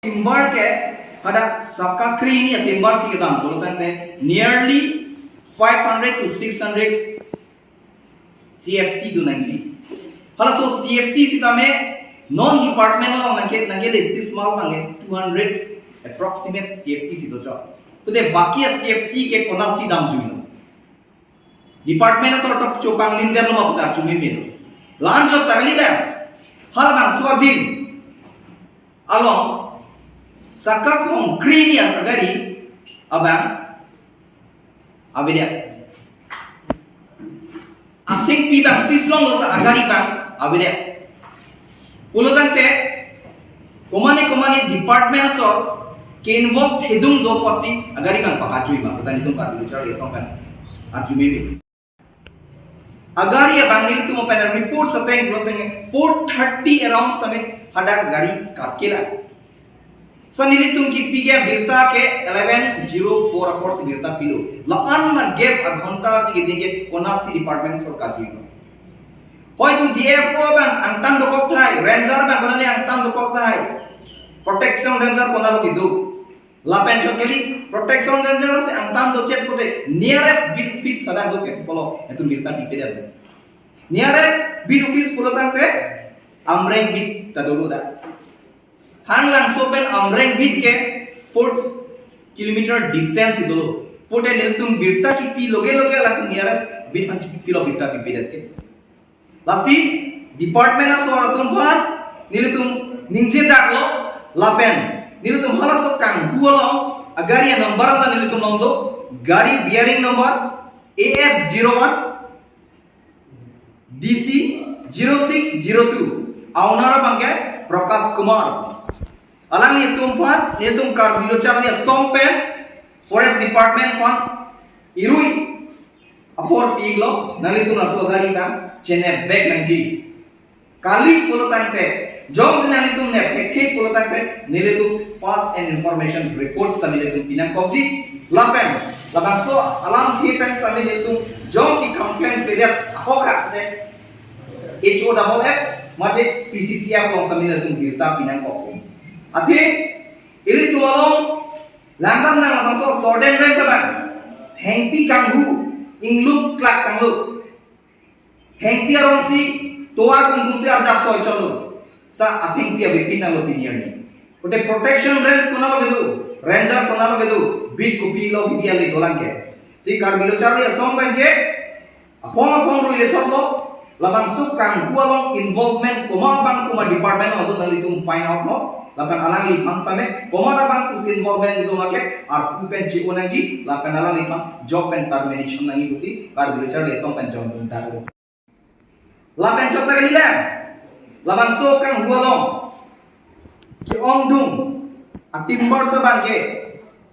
timber ke pada sakakri ini timber sih kita ambil tentang nearly 500 to 600 CFT tu nanti. Kalau so CFT sih tame non departmental nanti le small nanti 200 approximate CFT sih tu cak. तो दे बाकी CFT के कोना सी दाम जुइनो department sort of चोपांग लिंदर लो मपता चुमी में launch of तगली ले हर बार स्वाधीन अलों सक्का कों ग्रीनिया सगरी अबांग अबिया asing pibang sislong lo sa agari bang abidia ulotan te komani department so ke involve thedung do pasi agari bang pakacui bang kita nitung kar bicara ya sampai arjumi bi agari ya bang ni tu mo pen report sa teng ulotan 430 around tame hada gari kakela sanili tum ki pige birta ke 1104 aport birta pilo laan na gap a ghonta ti dige konasi department sor ka ji hoy tu DFO ban antang do kok thai ranger ban konani antang do kok thai protection ranger konalo ki du lapen chokeli protection ranger se antang do chet kote nearest bid fit sada do ke polo etu birta pipe ja nearest bid office polo tangte amreng bid tadolu da hanglang sopen amreng bid ke 4 kilometer distance idolo pote niltum birta ki pi loge la nearest bid 1 kilometer pi pedate lasi department asoratum bhan niltum ningje daklo lapen niltum hala sok kang huolo agari number ta niltum nongdo gari bearing number AS01 DC 0602 aunara bangke Prakash Kumar alang nitum kar bilochar ni sompe forest department kon irui apor tiglo nalitum aso gari ka chene bag nangji kali polotante jom nalitum ne thek polotante nilitum fast and information reports samilitum pinang kokji lapen labang so alam thipen samilitum jom ki complaint pedat ahoka de HOFF mate PCCF kong samilitum birta pinang kokji Ati, ini tualong langkam nang labang so sorden ren saban, hengpi kanghu, ingluk klak kanglu, hengpi arong si toa kungkung si arjak soy cholo, sa ating pia bipin nang opinion ni. Udah protection rens kona lo gitu, ranger kona lo gitu, bid kupi lo kipi ali dolang ke, si karbilo charli asong ban ke, apong ruile cholo, labang so kanghu along involvement kuma department adu nalitum find out no. Lapan alang lipang same komada bang kus involvement itu make ar pen ji onangi lapan alang lipang job pen termination nangi kusi kar bilochar lesong pen job tuntar lapan chota kali la lapan so kang hualong ki ongdung atimbar sabang ke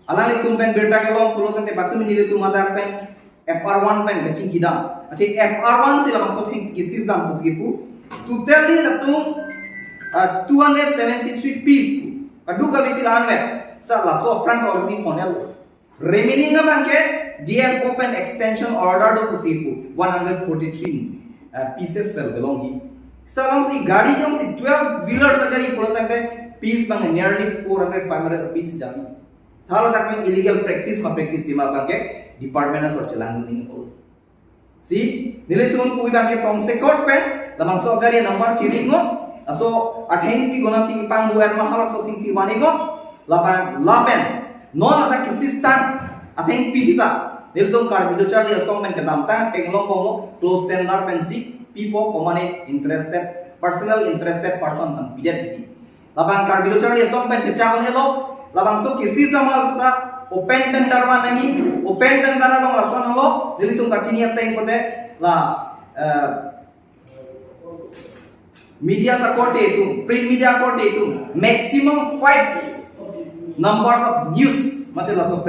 alang litum pen berta kalong pulo tante batu minile tu mada pen FR1 pen kacing kidam ati FR1 si lapang so thing kisis dam kusgipu totally natung 273 piece adu ka bisilan me sa la so prank already ponel remaining na bangke DM open extension order do kusipu 143 pieces sel belongi salong si gari jong si 12 wheelers agari polotang piece bang nearly 400 500 piece jam thala tak me illegal practice dima bangke department as or chelang ni ko si nilitun pui bangke tong sekot pen lamang so agari number chiringo aso atheng pi gona sing pang buat mahala so ting pi mani go lapen non ada kisistan atheng pi sita nildom kar bilochar ni asong men kadam ta tenglong mo close standard pen si people komane personal interested person kan pidat ti labang kar bilochar ni asong pen chacha ne lo labang so kisi samal sta open tender ma nani open tender lo lason lo nildom kachini ateng pote la media support itu print media support itu maximum 5 numbers of news मतलब सब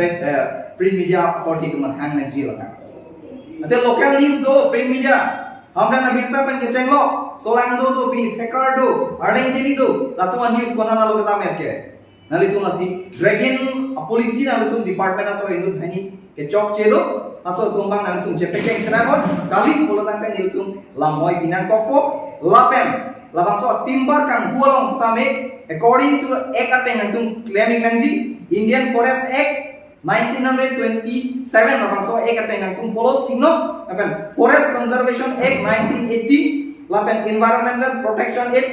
print media support itu man hang nanti lah kan अते local news do print media हमरा ना बिरता पन के चंगलो Solang do pi hacker do arling dini do latuan news kona na lo kata merke nali tu nasi dragon polisi na tu department asal itu bhani ke chok chedo aso tumbang nali tu cepek yang serabot kali polo tangkan itu lamoy binang kopo lapen labang so timber kan buang tame according to Act ateng antum claiming nangji Indian Forest Act 1927 labang so Act ateng antum follows tingno apan Forest Conservation Act 1980 lapan Environmental Protection Act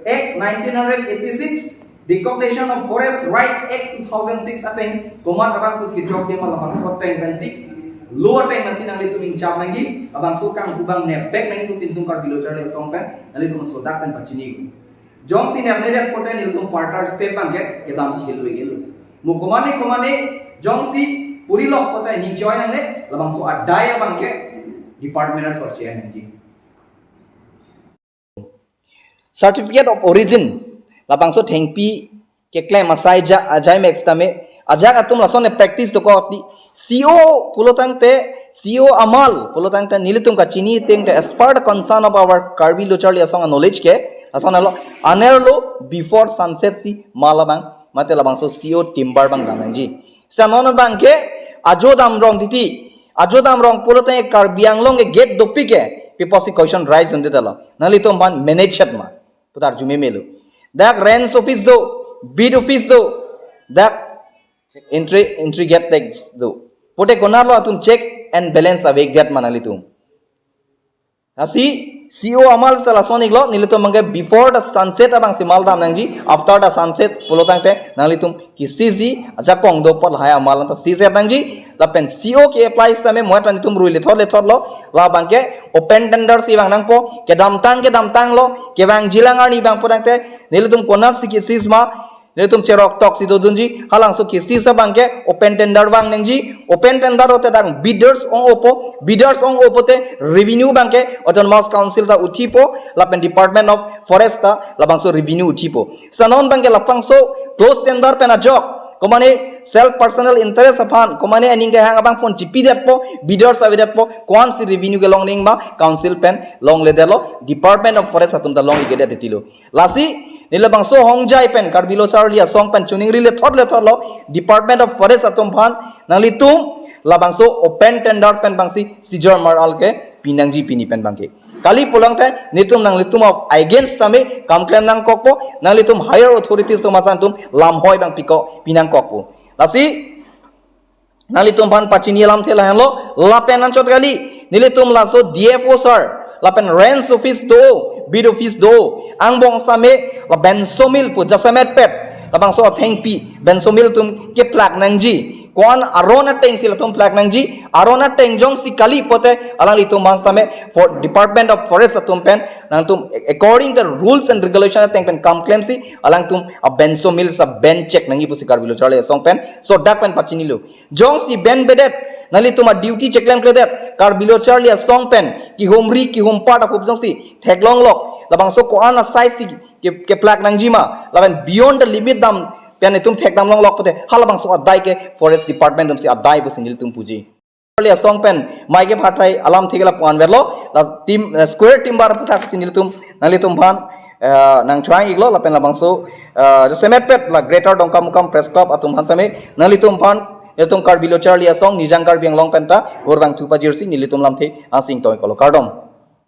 1986 Declaration of Forest Right Act 2006 ateng komat abang kus kijok jema labang so ateng pensi lower time masih nang litu mincap lagi abang sukang kubang nebek nang itu sintung kar bilo charle songpen nang litu sodak pen pacini jong sin apne dat poten litu further step bangke kedam chilu gelu mu komane jong si puri lok poten ni join nang ne labang so adaya bangke department of social energy certificate of origin labang so thengpi ke claim asai ja ajai max tame ajak atum lason practice to ko apni CO pulotang te CO amal pulotang te nilitum ka chini ting te as part concern of our Karbi Lochar asong knowledge ke ason alo anerlo before sunset si malabang mate labang so CO timbar bang danangji sanon bang ke ajodam rong titi ajodam rong pulotang Karbi anglong ke gate dopi ke piposi question rise unde dalo nalitum ban manage ma putar jume melu dak rents office do bid office do dak entry get tags do pote konalo atum check and balance awake that manali tum asi CO amal sala sonik lo nilito mangge before the sunset abang si maldam nangji after the sunset pulotang te nalitum ki sisi aja kong do pal haya amal ta sisi nangji la pen CO ke applies tame moata nitum ruile thor lo la bangke open tender si bang nangpo ke damtang lo ke bang jilangani bang potang te nilitum konat si ki sisma nilitum cerok tok si dodunji halang so ki sisa bangke open tender bang nangji open tender ote dang bidders ong opo te revenue bangke autonomous council ta utipo lapen department of forest ta labang so revenue utipo sanon bangke lapang so close tender pena jok komane self personal interest upon komane aning hang abang phone chipi dat po bidders avidat po kwan si revenue ke long ning ma council pen long le delo department of forest atum da long igede detilo lasi nilabang so hongjai pen Karbilo charlia song pen chuning rile thot lo department of forest atum phan nalitum labang so open tender pen bangsi sijor maral ke pinangji pini pen bangke kali pulang te nitum nang litum of against tame kam claim nang kokpo nang litum higher authorities to masan tum lam hoy bang piko pinang kokpo lasi nang litum ban pachini lam thela hanlo lapen anchot kali nilitum laso DFO sir lapen rents office do bid office do ang bong same la bensomil pu jasamet pet labang so thengpi bensomil tum ke plak nangji kwan arona teng sila tum plak nangji arona teng jong si kali pote alang litum manstame for department of forest atum pen nang tum according the rules and regulation teng pen kam claim si alang tum a bensomil sa ben check nangi pusi Karbilo chale song pen so dak pen pachini lo jong si ben bedet nali tum a duty check claim kledet Karbilo chale song pen ki homri ki hom part of jong si theglong lok labang so ko ana size si ke plak nangji ma laban beyond the limit dam pian itum thek dam long lok pote halabang so adai ke forest department dum si adai bu sinil tum puji lia song pen mai ke phatai alam thigala pon verlo la team square team bar putha sinil tum nali tum phan nang trying iglo la pen labang so semet pet la greater dongkam mukam press club atum han same nali tum phan etum Karbilo charlia song nijang kar biang long pen ta gorbang thupa jersey nili tum lam the asing toy kolo kardom